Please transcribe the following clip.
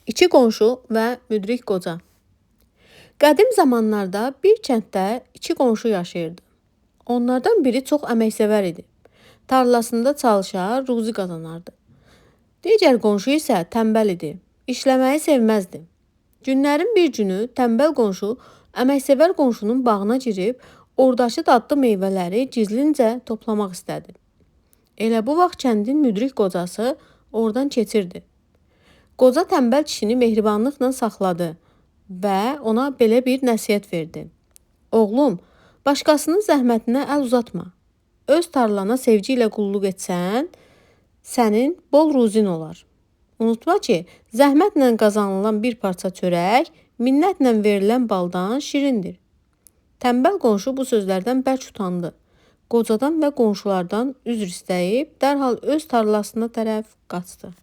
İki qonşu və müdrik qoca. Qədim zamanlarda bir kənddə iki qonşu yaşayırdı. Onlardan biri çox əməksevər idi. Tarlasında çalışar, ruzi qazanardı. Digər qonşu isə tənbəl idi. İşləməyi sevməzdi. Günlərin bir günü tənbəl qonşu əməksevər qonşunun bağına girib, oradakı dadlı meyvələri gizlincə toplamaq istədi. Elə bu vaxt kəndin müdrik qocası oradan keçirdi. Qoca tənbəl kişini mehribanlıqla saxladı və ona belə bir nəsihət verdi. Oğlum, başqasının zəhmətinə əl uzatma. Öz tarlana sevgi ilə qulluq etsən, sənin bol ruzin olar. Unutma ki, zəhmətlə qazanılan bir parça çörək, minnətlə verilən baldan şirindir. Tənbəl qonşu bu sözlərdən bərk utandı. Qocadan və qonşulardan üzr istəyib, dərhal öz tarlasına tərəf qaçdı.